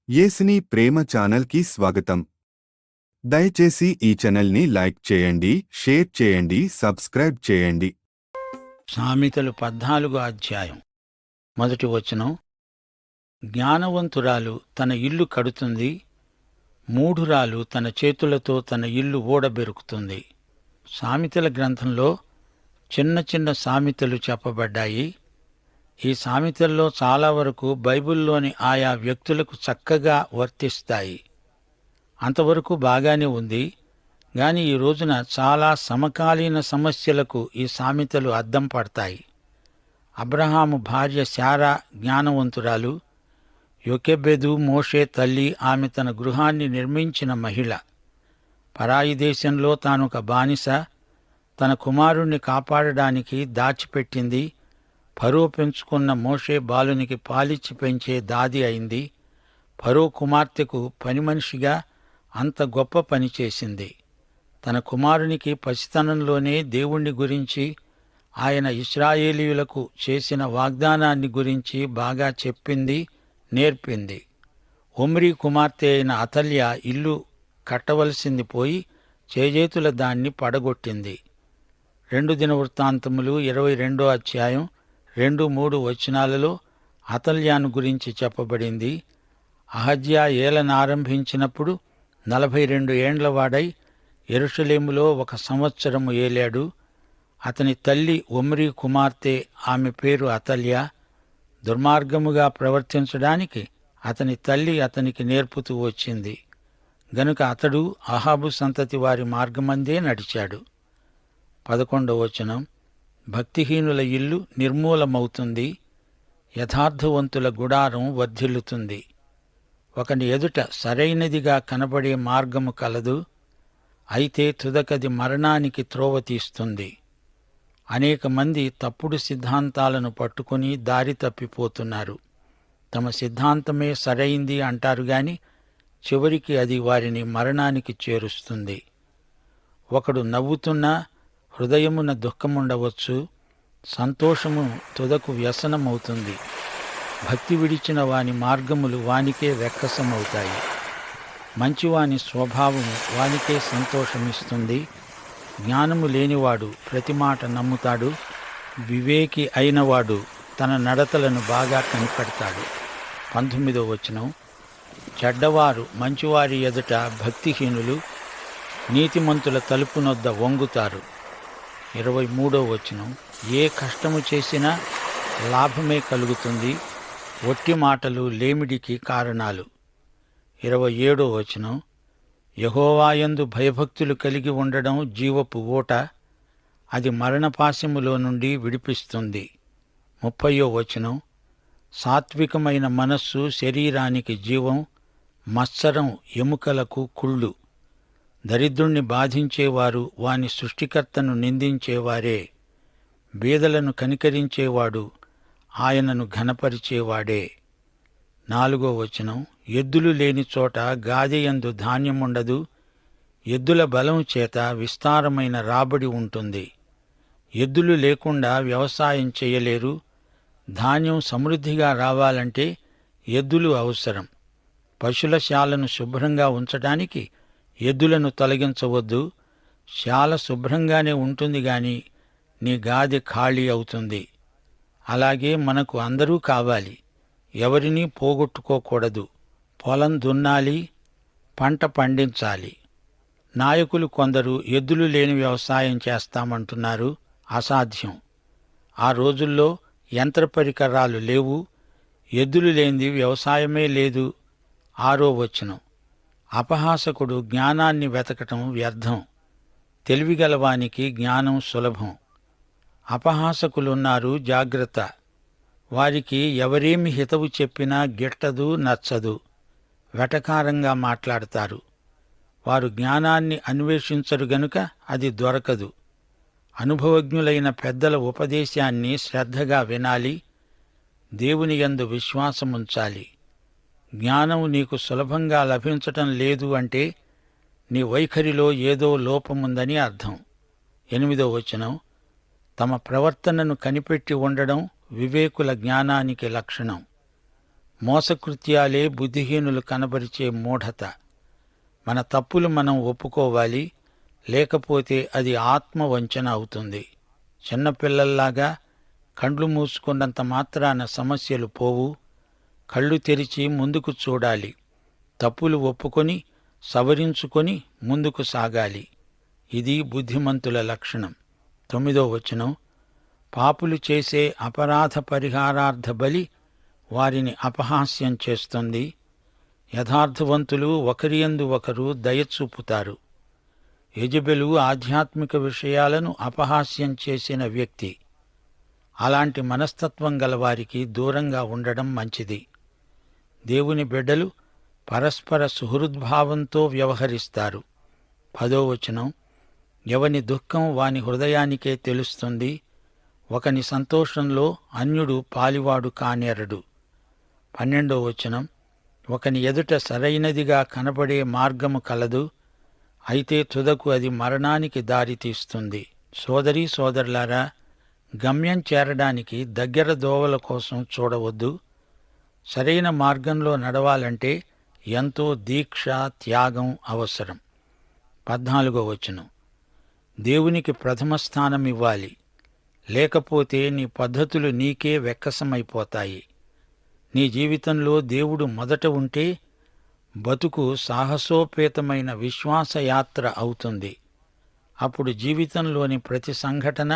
యేసుని ప్రేమ ఛానల్కి స్వాగతం. దయచేసి ఈ ఛానల్ని లైక్ చేయండి, షేర్ చేయండి, సబ్స్క్రైబ్ చేయండి. సామెతలు 14 అధ్యాయం మొదటి వచనం. జ్ఞానవంతురాలు తన ఇల్లు కడుతుంది, మూఢురాలు తన చేతులతో తన ఇల్లు ఊడబెరుకుతుంది. సామెతల గ్రంథంలో చిన్న చిన్న సామెతలు చెప్పబడ్డాయి. ఈ సామెతల్లో చాలా వరకు బైబిల్లోని ఆయా వ్యక్తులకు చక్కగా వర్తిస్తాయి. అంతవరకు బాగానే ఉంది. గాని ఈ రోజున చాలా సమకాలీన సమస్యలకు ఈ సామెతలు అద్దం పడతాయి. అబ్రహాము భార్య శారా జ్ఞానవంతురాలు. యొకెబెదు మోషే తల్లి. ఆమె తన గృహాన్ని నిర్మించిన మహిళ. పరాయి దేశంలో తానొక బానిస. తన కుమారుణ్ణి కాపాడడానికి దాచిపెట్టింది. ఫరో పెంచుకున్న మోషే బాలునికి పాలిచ్చి పెంచే దాది అయింది. ఫరో కుమార్తెకు పనిమనిషిగా అంత గొప్ప పని చేసింది. తన కుమారునికి పసితనంలోనే దేవుణ్ణి గురించి, ఆయన ఇశ్రాయేలీయులకు చేసిన వాగ్దానాన్ని గురించి బాగా చెప్పింది, నేర్పింది. ఒమ్రీ కుమార్తె అయిన అతల్య ఇల్లు కట్టవలసింది పోయి చేజేతుల దాన్ని పడగొట్టింది. 2 దినవృత్తాంతములు 22 అధ్యాయం 2-3 వచనాలలో అతల్యాను గురించి చెప్పబడింది. అహజ్యా ఏలనారంభించినప్పుడు 42 ఏండ్లవాడై యెరూషలేములో 1 సంవత్సరము ఏలాడు. అతని తల్లి ఒమ్రీ కుమార్తె, ఆమె పేరు అతల్య. దుర్మార్గముగా ప్రవర్తించడానికి అతని తల్లి అతనికి నేర్పుతూ వచ్చింది. గనుక అతడు అహాబు సంతతి వారి మార్గమందే నడిచాడు. 11వ వచనం. భక్తిహీనుల ఇల్లు నిర్మూలమవుతుంది, యథార్థవంతుల గుడారం వర్ధిల్లుతుంది. ఒకని ఎదుట సరైనదిగా కనబడే మార్గము కలదు, అయితే తుదకది మరణానికి త్రోవ తీస్తుంది. అనేక మంది తప్పుడు సిద్ధాంతాలను పట్టుకుని దారి తప్పిపోతున్నారు. తమ సిద్ధాంతమే సరైంది అంటారు గాని చివరికి అది వారిని మరణానికి చేరుస్తుంది. ఒకడు నవ్వుతున్నా హృదయమున దుఃఖముండవచ్చు, సంతోషము తుదకు వ్యసనమవుతుంది. భక్తి విడిచిన వాని మార్గములు వానికే వెక్కసమవుతాయి. మంచివాని స్వభావము వానికే సంతోషమిస్తుంది. జ్ఞానము లేనివాడు ప్రతి మాట నమ్ముతాడు, వివేకి అయినవాడు తన నడతలను బాగా కనిపెడతాడు. 19వ వచనం. చెడ్డవారు మంచివారి ఎదుట భక్తిహీనులు, నీతిమంతుల తలుపునొద్ద వంగుతారు. 23వ వచనం. ఏ కష్టము చేసినా లాభమే కలుగుతుంది, ఒట్టి మాటలు లేమిడికి కారణాలు. 27వ వచనం. యెహోవాయందు భయభక్తులు కలిగి ఉండడం జీవపు ఊట, అది మరణపాశములో నుండి విడిపిస్తుంది. 30వ వచనం. సాత్వికమైన మనస్సు శరీరానికి జీవం, మత్సరం ఎముకలకు కుళ్ళు. దరిద్రుణ్ణి బాధించేవారు వాని సృష్టికర్తను నిందించేవారే. బీదలను కనికరించేవాడు ఆయనను ఘనపరిచేవాడే. 4వ వచనం. ఎద్దులు లేని చోట గాదెయందు ధాన్యముండదు, ఎద్దుల బలం చేత విస్తారమైన రాబడి ఉంటుంది. ఎద్దులు లేకుండా వ్యవసాయం చేయలేరు. ధాన్యం సమృద్ధిగా రావాలంటే ఎద్దులు అవసరం. పశుల శాలను శుభ్రంగా ఉంచడానికి ఎద్దులను తొలగించవద్దు. శాల శుభ్రంగానే ఉంటుంది గాని నీ గాదె ఖాళీ అవుతుంది. అలాగే మనకు అందరూ కావాలి, ఎవరినీ పోగొట్టుకోకూడదు. పొలం దున్నాలి, పంట పండించాలి. నాయకులు కొందరు ఎద్దులు లేని వ్యవసాయం చేస్తామంటున్నారు. అసాధ్యం. ఆ రోజుల్లో యంత్ర పరికరాలు లేవు, ఎద్దులు లేనిది వ్యవసాయమే లేదు. 6వ వచనం. అపహాసకుడు జ్ఞానాన్ని వెతకటం వ్యర్థం, తెలివిగలవానికి జ్ఞానం సులభం. అపహాసకులున్నారు, జాగ్రత్త. వారికి ఎవరేమి హితవు చెప్పినా గిట్టదు, నచ్చదు. వెటకారంగా మాట్లాడతారు. వారు జ్ఞానాన్ని అన్వేషించరు గనుక అది దొరకదు. అనుభవజ్ఞులైన పెద్దల ఉపదేశాన్ని శ్రద్ధగా వినాలి, దేవుని యందు విశ్వాసముంచాలి. జ్ఞానం నీకు సులభంగా లభించటం లేదు అంటే నీ వైఖరిలో ఏదో లోపముందని అర్థం. 8వ వచనం. తమ ప్రవర్తనను కనిపెట్టి ఉండడం వివేకుల జ్ఞానానికి లక్షణం. మోసకృత్యాలే బుద్ధిహీనులు కనబరిచే మూఢత. మన తప్పులు మనం ఒప్పుకోవాలి, లేకపోతే అది ఆత్మవంచన అవుతుంది. చిన్నపిల్లల్లాగా కండ్లు మూసుకున్నంత మాత్రాన సమస్యలు పోవు. కళ్ళు తెరిచి ముందుకు చూడాలి. తప్పులు ఒప్పుకొని సవరించుకొని ముందుకు సాగాలి. ఇది బుద్ధిమంతుల లక్షణం. 9వ వచనం, పాపులు చేసే అపరాధ పరిహారార్థ బలి వారిని అపహాస్యం చేస్తుంది. యథార్థవంతులు ఒకరియందు ఒకరు దయచూపుతారు. యెజెబెలు ఆధ్యాత్మిక విషయాలను అపహాస్యం చేసిన వ్యక్తి. అలాంటి మనస్తత్వం గలవారికి దూరంగా ఉండడం మంచిది. దేవుని బిడ్డలు పరస్పర సుహృద్భావంతో వ్యవహరిస్తారు. 10వ వచనం, ఎవని దుఃఖం వాని హృదయానికే తెలుస్తుంది. ఒకని సంతోషంలో అన్యుడు పాలివాడు కానేరడు. 12వ వచనం, ఒకని ఎదుట సరైనదిగా కనబడే మార్గము కలదు, అయితే తుదకు అది మరణానికి దారితీస్తుంది. సోదరీ సోదరులారా, గమ్యం చేరడానికి దగ్గర దోవల కోసం చూడవద్దు. సరైన మార్గంలో నడవాలంటే ఎంతో దీక్ష, త్యాగం అవసరం. 14వ వచనం, దేవునికి ప్రథమ స్థానమివ్వాలి, లేకపోతే నీ పద్ధతులు నీకే వెక్కసమైపోతాయి. నీ జీవితంలో దేవుడు మొదట ఉంటే బతుకు సాహసోపేతమైన విశ్వాసయాత్ర అవుతుంది. అప్పుడు జీవితంలోని ప్రతి సంఘటన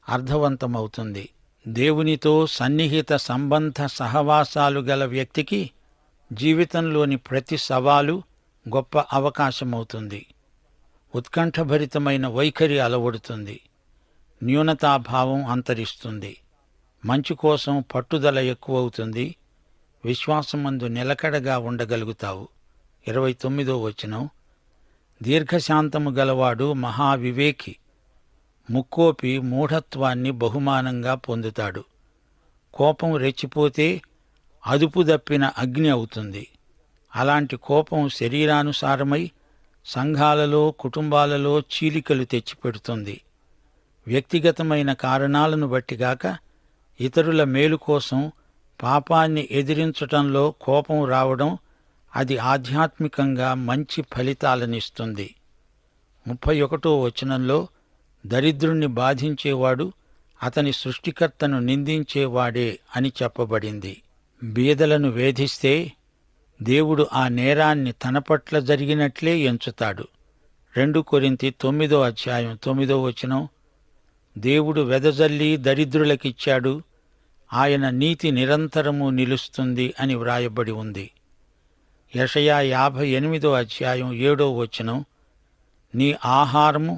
అర్థవంతమవుతుంది. దేవునితో సన్నిహిత సంబంధ సహవాసాలు గల వ్యక్తికి జీవితంలోని ప్రతి సవాలు గొప్ప అవకాశమవుతుంది. ఉత్కంఠభరితమైన వైఖరి అలవడుతుంది. న్యూనతాభావం అంతరిస్తుంది. మంచి కోసం పట్టుదల ఎక్కువవుతుంది. విశ్వాసమందు నిలకడగా ఉండగలుగుతావు. 29వ వచనం, దీర్ఘశాంతము గలవాడు మహావివేకి, ముక్కోపి మూఢత్వాన్ని బహుమానంగా పొందుతాడు. కోపం రెచ్చిపోతే అదుపు దప్పిన అగ్ని అవుతుంది. అలాంటి కోపం శరీరానుసారమై సంఘాలలో, కుటుంబాలలో చీలికలు తెచ్చిపెడుతుంది. వ్యక్తిగతమైన కారణాలను బట్టిగాక ఇతరుల మేలు కోసం పాపాన్ని ఎదిరించటంలో కోపం రావడం, అది ఆధ్యాత్మికంగా మంచి ఫలితాలనిస్తుంది. 31వ వచనంలో దరిద్రుణ్ణి బాధించేవాడు అతని సృష్టికర్తను నిందించేవాడే అని చెప్పబడింది. బీదలను వేధిస్తే దేవుడు ఆ నేరాన్ని తన పట్ల జరిగినట్లే ఎంచుతాడు. 2 కొరింథీ 9వ అధ్యాయం 9వ వచనం, దేవుడు వెదజల్లి దరిద్రులకిచ్చాడు, ఆయన నీతి నిరంతరము నిలుస్తుంది అని వ్రాయబడి ఉంది. యెషయా 58వ అధ్యాయం 7వ వచనం, నీ ఆహారము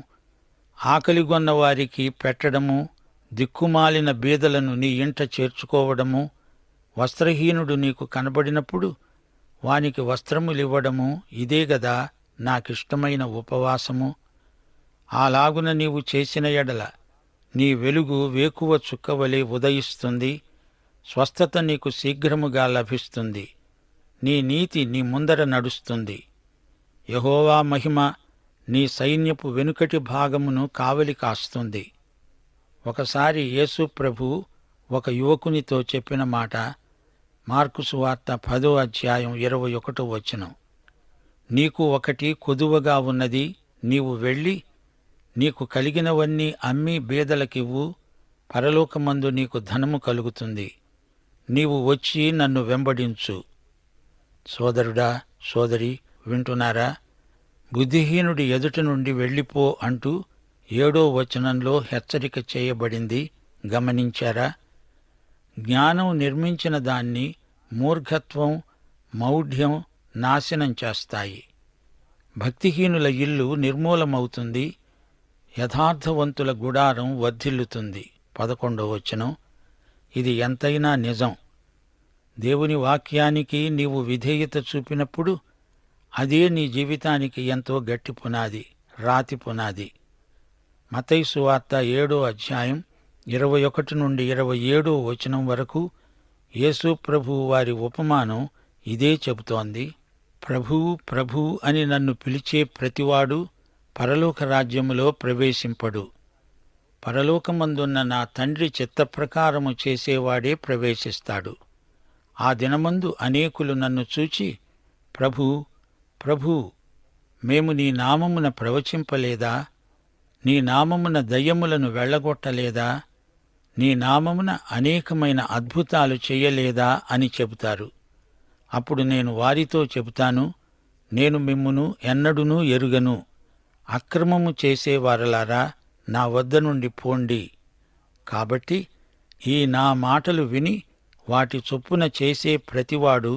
ఆకలిగొన్న వారికి పెట్టడము, దిక్కుమాలిన బీదలను నీ ఇంట చేర్చుకోవడము, వస్త్రహీనుడు నీకు కనబడినప్పుడు వానికి వస్త్రములివ్వడము, ఇదే గదా నాకిష్టమైన ఉపవాసము. అలాగున నీవు చేసిన ఎడల నీ వెలుగు వేకువ చుక్కవలే ఉదయిస్తుంది, స్వస్థత నీకు శీఘ్రముగా లభిస్తుంది, నీ నీతి నీ ముందర నడుస్తుంది. యెహోవా మహిమ నీ సైన్యపు వెనుకటి భాగమును కావలి కాస్తుంది. ఒకసారి యేసు ప్రభు ఒక యువకునితో చెప్పిన మాట మార్కు సువార్త 10వ అధ్యాయం 21వ వచనం, నీకు ఒకటి కొదువగా ఉన్నది, నీవు వెళ్ళి నీకు కలిగినవన్నీ అమ్మి బీదలకివ్వు, పరలోకమందు నీకు ధనము కలుగుతుంది, నీవు వచ్చి నన్ను వెంబడించు. సోదరుడా, సోదరి, వింటున్నారా? బుద్ధిహీనుడి ఎదుట నుండి వెళ్ళిపో అంటూ 7వ వచనంలో హెచ్చరిక చేయబడింది. గమనించారా? జ్ఞానం నిర్మించిన దాన్ని మూర్ఘత్వం, మౌఢ్యం నాశనం చేస్తాయి. భక్తిహీనుల ఇల్లు నిర్మూలమవుతుంది, యథార్థవంతుల గుడారం వర్ధిల్లుతుంది. 11వ వచనం, ఇది ఎంతైనా నిజం. దేవుని వాక్యానికి నీవు విధేయత చూపినప్పుడు అదే నీ జీవితానికి ఎంతో గట్టి పునాది, రాతి పునాది. మత్తయి సువార్త 7వ అధ్యాయం 21 నుండి 27వ వచనం వరకు యేసు ప్రభువు వారి ఉపమానం ఇదే చెబుతోంది. ప్రభువు ప్రభువు అని నన్ను పిలిచే ప్రతివాడు పరలోక రాజ్యములో ప్రవేశింపడు. పరలోకమందున్న నా తండ్రి చిత్తప్రకారము చేసేవాడే ప్రవేశిస్తాడు. ఆ దినమందు అనేకులు నన్ను చూచి, ప్రభూ, ప్రభూ, మేము నీ నామమున ప్రవచింపలేదా? నీ నామమున దయ్యములను వెళ్ళగొట్టలేదా? నీ నామమున అనేకమైన అద్భుతాలు చెయ్యలేదా అని చెబుతారు. అప్పుడు నేను వారితో చెబుతాను, నేను మిమ్మును ఎన్నడూనూ ఎరుగను. అక్రమము చేసేవారలారా, నా వద్ద నుండి పోండి. కాబట్టి ఈ నా మాటలు విని వాటి చొప్పున చేసే ప్రతివాడు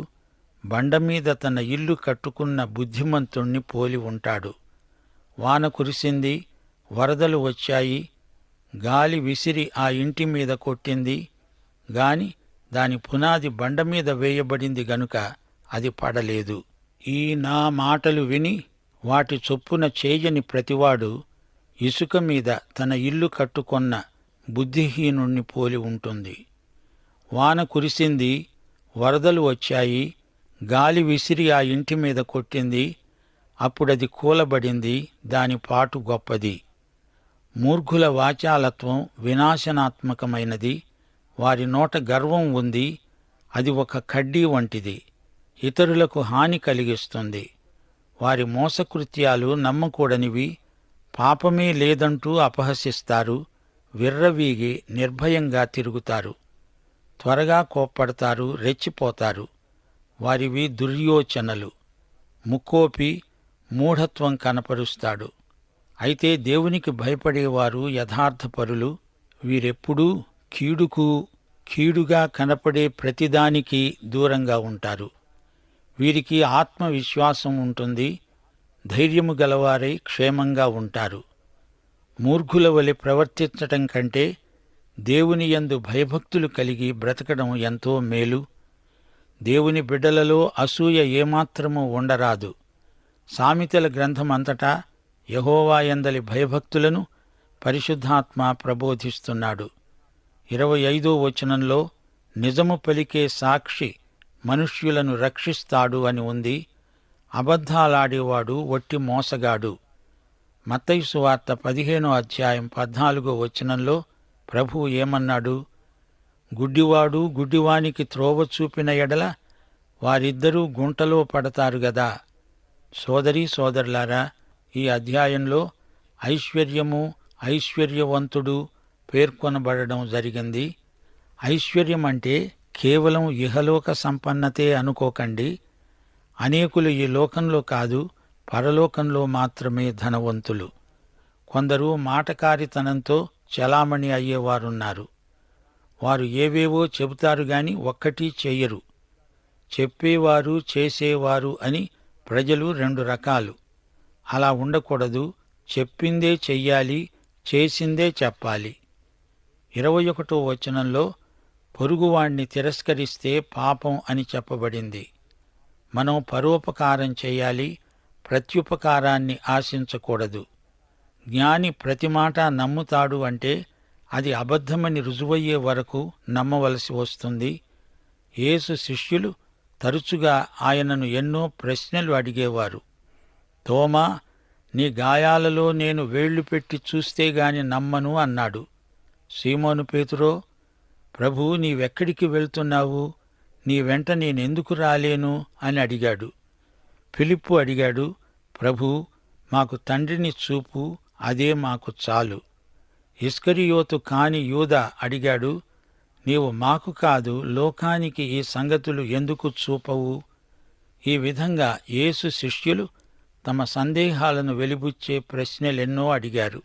బండమీద తన ఇల్లు కట్టుకున్న బుద్ధిమంతుణ్ణి పోలి ఉంటాడు. వాన కురిసింది, వరదలు వచ్చాయి, గాలి విసిరి ఆ ఇంటి మీద కొట్టింది. గాని దాని పునాది బండమీద వేయబడింది గనుక అది పడలేదు. ఈ నా మాటలు విని వాటి చొప్పున చేయని ప్రతివాడు ఇసుక మీద తన ఇల్లు కట్టుకొన్న బుద్ధిహీనుణ్ణి పోలి ఉంటుంది. వాన కురిసింది, వరదలు వచ్చాయి, గాలి విసిరి ఆ ఇంటి మీద కొట్టింది. అప్పుడది కూలబడింది, దాని పాటు గొప్పది. మూర్ఖుల వాచాలత్వం వినాశనాత్మకమైనది. వారి నోట గర్వం ఉంది, అది ఒక కడ్డీ వంటిది, ఇతరులకు హాని కలిగిస్తుంది. వారి మోసకృత్యాలు నమ్మకూడనివి, పాపమే లేదంటూ అపహసిస్తారు. విర్రవీగి నిర్భయంగా తిరుగుతారు. త్వరగా కోప్పడతారు, రెచ్చిపోతారు. వారివి దుర్యోచనలు. ముక్కోపి మూఢత్వం కనపరుస్తాడు. అయితే దేవునికి భయపడేవారు యథార్థపరులు. వీరెప్పుడూ కీడుగా కనపడే ప్రతిదానికి దూరంగా ఉంటారు. వీరికి ఆత్మవిశ్వాసం ఉంటుంది. ధైర్యము గలవారై క్షేమంగా ఉంటారు. మూర్ఖుల వలె ప్రవర్తించటం కంటే దేవుని యందు భయభక్తులు కలిగి బ్రతకడం ఎంతో మేలు. దేవుని బిడ్డలలో అసూయ ఏమాత్రమూ ఉండరాదు. సామెతల గ్రంథమంతటా యెహోవా యందలి భయభక్తులను పరిశుద్ధాత్మ ప్రబోధిస్తున్నాడు. 25వ వచనంలో నిజము పలికే సాక్షి మనుష్యులను రక్షిస్తాడు అని ఉంది. అబద్ధాలాడేవాడు వట్టి మోసగాడు. మత్తయి సువార్త 15వ అధ్యాయం 14వ వచనంలో ప్రభువు ఏమన్నాడు? గుడ్డివాడు గుడ్డివానికి త్రోవ చూపిన ఎడల వారిద్దరూ గుంటలో పడతారు గదా. సోదరీ సోదరులారా, ఈ అధ్యాయంలో ఐశ్వర్యము, ఐశ్వర్యవంతుడు పేర్కొనబడడం జరిగింది. ఐశ్వర్యం అంటే కేవలం ఇహలోక సంపన్నతే అనుకోకండి. అనేకులు ఈ లోకంలో కాదు, పరలోకంలో మాత్రమే ధనవంతులు. కొందరు మాటకారితనంతో చలామణి అయ్యేవారున్నారు. వారు ఏవేవో చెబుతారు గాని ఒక్కటీ చెయ్యరు. చెప్పేవారు, చేసేవారు అని ప్రజలు 2 రకాలు. అలా ఉండకూడదు. చెప్పిందే చెయ్యాలి, చేసిందే చెప్పాలి. 21వ వచనంలో పొరుగువాణ్ణి తిరస్కరిస్తే పాపం అని చెప్పబడింది. మనం పరోపకారం చెయ్యాలి, ప్రత్యుపకారాన్ని ఆశించకూడదు. జ్ఞాని ప్రతి మాట నమ్ముతాడు అంటే అది అబద్ధమని రుజువయ్యే వరకు నమ్మవలసి వస్తుంది. యేసు శిష్యులు తరచుగా ఆయనను ఎన్నో ప్రశ్నలు అడిగేవారు. తోమా, నీ గాయాలలో నేను వేళ్లు పెట్టి చూస్తే గాని నమ్మను అన్నాడు. సీమోను పేతురో, ప్రభూ, నీవెక్కడికి వెళ్తున్నావు? నీ వెంట నేనెందుకు రాలేను అని అడిగాడు. ఫిలిప్పు అడిగాడు, ప్రభూ, మాకు తండ్రిని చూపు, అదే మాకు చాలు. ఇస్కరియోతు కాని యూదా అడిగాడు, నీవు మాకు కాదు లోకానికి ఈ సంగతులు ఎందుకు చూపవు? ఈ విధంగా యేసు శిష్యులు తమ సందేహాలను వెలిబుచ్చే ప్రశ్నలెన్నో అడిగారు.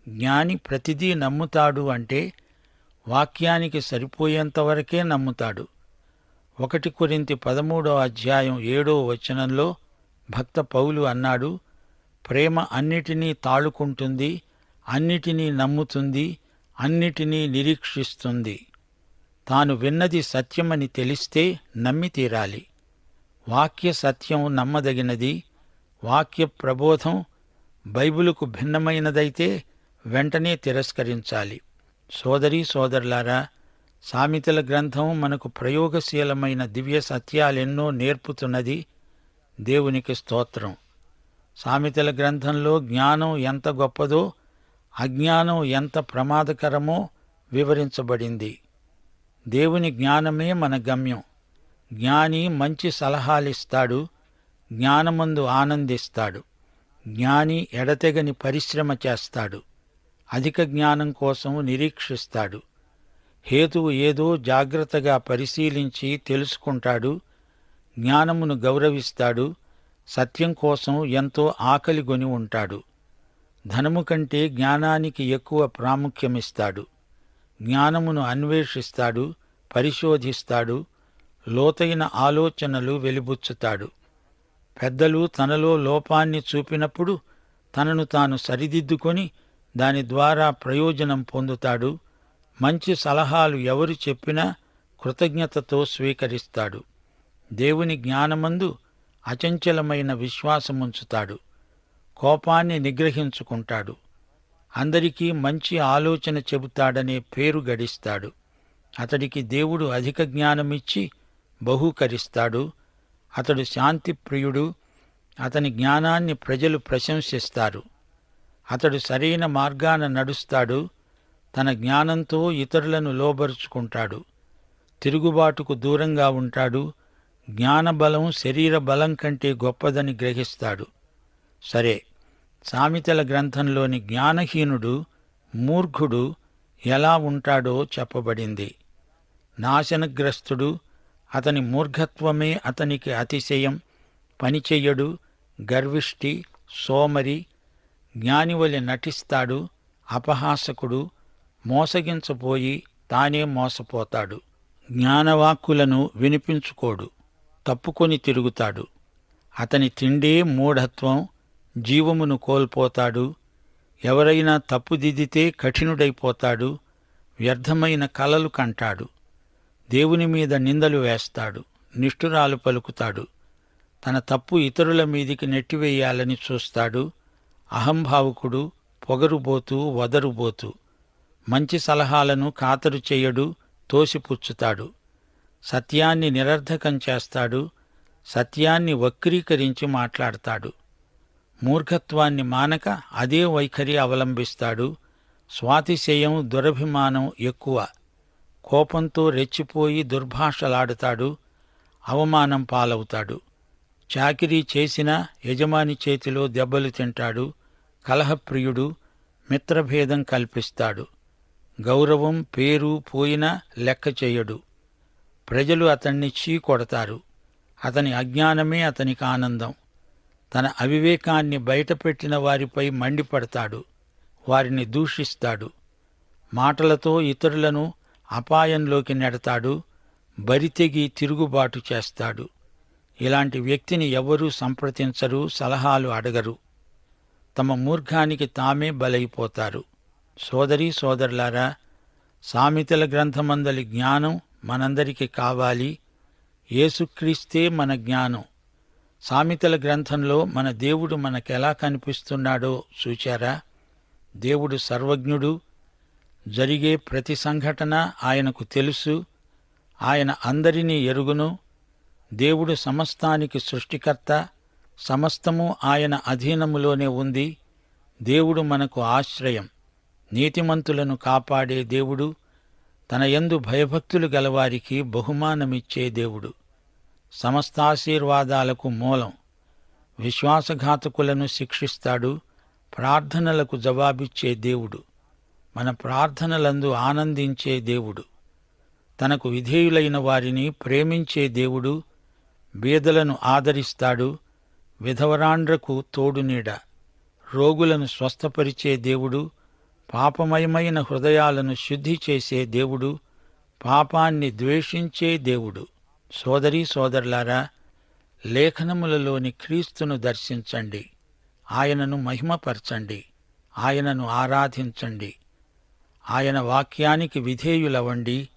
జ్ఞాని ప్రతిదీ నమ్ముతాడు అంటే వాక్యానికి సరిపోయేంతవరకే నమ్ముతాడు. 1 కొరింథీ 13వ అధ్యాయం 7వ వచనంలో భక్త పౌలు అన్నాడు, ప్రేమ అన్నిటినీ తాళుకుంటుంది, అన్నిటినీ నమ్ముతుంది, అన్నిటినీ నిరీక్షిస్తుంది. తాను విన్నది సత్యమని తెలిస్తే నమ్మి తీరాలి. వాక్య సత్యం నమ్మదగినది. వాక్య ప్రబోధం బైబిలుకు భిన్నమైనదైతే వెంటనే తిరస్కరించాలి. సోదరీ సోదరులారా, సామెతల గ్రంథం మనకు ప్రయోగశీలమైన దివ్య సత్యాలెన్నో నేర్పుతున్నది. దేవునికి స్తోత్రం. సామెతల గ్రంథంలో జ్ఞానం ఎంత గొప్పదో, అజ్ఞానం ఎంత ప్రమాదకరమో వివరించబడింది. దేవుని జ్ఞానమే మన గమ్యం. జ్ఞాని మంచి సలహాలిస్తాడు, జ్ఞానమందు ఆనందిస్తాడు. జ్ఞాని ఎడతెగని పరిశ్రమ చేస్తాడు, అధిక జ్ఞానం కోసం నిరీక్షిస్తాడు. హేతువు ఏదో జాగ్రత్తగా పరిశీలించి తెలుసుకుంటాడు, జ్ఞానమును గౌరవిస్తాడు, సత్యం కోసం ఎంతో ఆకలిగొని ఉంటాడు. ధనము కంటే జ్ఞానానికి ఎక్కువ ప్రాముఖ్యమిస్తాడు. జ్ఞానమును అన్వేషిస్తాడు, పరిశోధిస్తాడు, లోతైన ఆలోచనలు వెలిబుచ్చుతాడు. పెద్దలు తనలో లోపాన్ని చూపినప్పుడు తనను తాను సరిదిద్దుకొని దాని ద్వారా ప్రయోజనం పొందుతాడు. మంచి సలహాలు ఎవరు చెప్పినా కృతజ్ఞతతో స్వీకరిస్తాడు. దేవుని జ్ఞానమందు అచంచలమైన విశ్వాసముంచుతాడు. కోపాన్ని నిగ్రహించుకుంటాడు. అందరికీ మంచి ఆలోచన చెబుతాడనే పేరు గడిస్తాడు. అతడికి దేవుడు అధిక జ్ఞానమిచ్చి బహూకరిస్తాడు. అతడు శాంతిప్రియుడు. అతని జ్ఞానాన్ని ప్రజలు ప్రశంసిస్తారు. అతడు సరైన మార్గాన నడుస్తాడు. తన జ్ఞానంతో ఇతరులను లోబరుచుకుంటాడు. తిరుగుబాటుకు దూరంగా ఉంటాడు. జ్ఞానబలం శరీర బలం కంటే గొప్పదని గ్రహిస్తాడు. సరే, సామెతల గ్రంథంలోని జ్ఞానహీనుడు, మూర్ఖుడు ఎలా ఉంటాడో చెప్పబడింది. నాశనగ్రస్తుడు, అతని మూర్ఖత్వమే అతనికి అతిశయం. పనిచెయ్యడు, గర్విష్టి, సోమరి. జ్ఞానివలె నటిస్తాడు, అపహాసకుడు. మోసగించబోయి తానే మోసపోతాడు. జ్ఞానవాక్కులను వినిపించుకోడు, తప్పుకొని తిరుగుతాడు. అతని తిండే మూఢత్వం, జీవమును కోల్పోతాడు. ఎవరైనా తప్పుదిద్దితే కఠినుడైపోతాడు. వ్యర్థమైన కలలు కంటాడు. దేవుని మీద నిందలు వేస్తాడు, నిష్ఠురాలు పలుకుతాడు. తన తప్పు ఇతరుల మీదికి నెట్టివేయాలని చూస్తాడు. అహంభావుకుడు, పొగరుబోతూ, వదరుబోతూ. మంచి సలహాలను ఖాతరు చెయ్యడు, తోసిపుచ్చుతాడు. సత్యాన్ని నిరర్ధకం చేస్తాడు. సత్యాన్ని వక్రీకరించి మాట్లాడతాడు. మూర్ఖత్వాన్ని మానక అదే వైఖరి అవలంబిస్తాడు. స్వాతిశయం, దురభిమానం ఎక్కువ. కోపంతో రెచ్చిపోయి దుర్భాషలాడుతాడు. అవమానం పాలవుతాడు. చాకిరీ చేసినా యజమాని చేతిలో దెబ్బలు తింటాడు. కలహప్రియుడు, మిత్రభేదం కల్పిస్తాడు. గౌరవం, పేరు పోయినా లెక్క చెయ్యడు. ప్రజలు అతన్ని చీకొడతారు. అతని అజ్ఞానమే అతనికి ఆనందం. తన అవివేకాన్ని బయటపెట్టిన వారిపై మండిపడతాడు. వారిని దూషిస్తాడు. మాటలతో ఇతరులను అపాయంలోకి నెడతాడు. బరితెగి తిరుగుబాటు చేస్తాడు. ఇలాంటి వ్యక్తిని ఎవరూ సంప్రదించరు, సలహాలు అడగరు. తమ మూర్ఖానికి తామే బలైపోతారు. సోదరీ సోదరులారా, సామెతల గ్రంథమందలి జ్ఞానం మనందరికీ కావాలి. యేసుక్రీస్తే మన జ్ఞానం. సామెతల గ్రంథంలో మన దేవుడు మనకెలా కనిపిస్తున్నాడో చూచారా? దేవుడు సర్వజ్ఞుడు. జరిగే ప్రతి సంఘటన ఆయనకు తెలుసు. ఆయన అందరినీ ఎరుగును. దేవుడు సమస్తానికి సృష్టికర్త. సమస్తము ఆయన అధీనములోనే ఉంది. దేవుడు మనకు ఆశ్రయం. నీతిమంతులను కాపాడే దేవుడు. తన యందు భయభక్తులు గలవారికి బహుమానమిచ్చే దేవుడు. సమస్తాశీర్వాదాలకు మూలం. విశ్వాసఘాతకులను శిక్షిస్తాడు. ప్రార్థనలకు జవాబిచ్చే దేవుడు. మన ప్రార్థనలందు ఆనందించే దేవుడు. తనకు విధేయులైన వారిని ప్రేమించే దేవుడు. బీదలను ఆదరిస్తాడు. విధవరాండ్రకు తోడునీడ. రోగులను స్వస్థపరిచే దేవుడు. పాపమయమైన హృదయాలను శుద్ధి చేసే దేవుడు. పాపాన్ని ద్వేషించే దేవుడు. సోదరీ సోదరులారా, లేఖనములలోని క్రీస్తును దర్శించండి. ఆయనను మహిమపరచండి. ఆయనను ఆరాధించండి. ఆయన వాక్యానికి విధేయులవండి.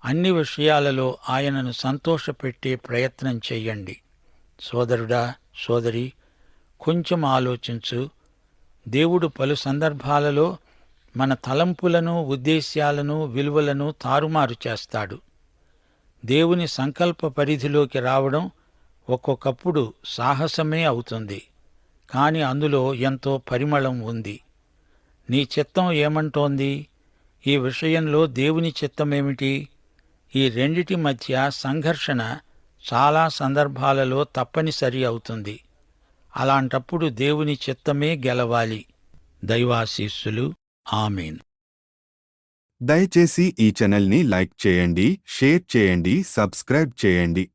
అన్ని విషయాలలో ఆయనను సంతోషపెట్టే ప్రయత్నం చెయ్యండి. సోదరుడా, సోదరి, కొంచెం ఆలోచించు. దేవుడు పలు సందర్భాలలో మన తలంపులను, ఉద్దేశ్యాలను, విలువలను తారుమారు చేస్తాడు. దేవుని సంకల్ప పరిధిలోకి రావడం ఒక్కొక్కప్పుడు సాహసమే అవుతుంది. కాని అందులో ఎంతో పరిమళం ఉంది. నీ చిత్తం ఏమంటోంది? ఈ విషయంలో దేవుని చిత్తమేమిటి? ఈ రెండిటి మధ్య సంఘర్షణ చాలా సందర్భాలలో తప్పనిసరి అవుతుంది. అలాంటప్పుడు దేవుని చిత్తమే గెలవాలి. దైవాశీస్సులు. ఆమేన్. దయచేసి ఈ ఛానల్ని లైక్ చేయండి, షేర్ చేయండి, సబ్స్క్రైబ్ చేయండి.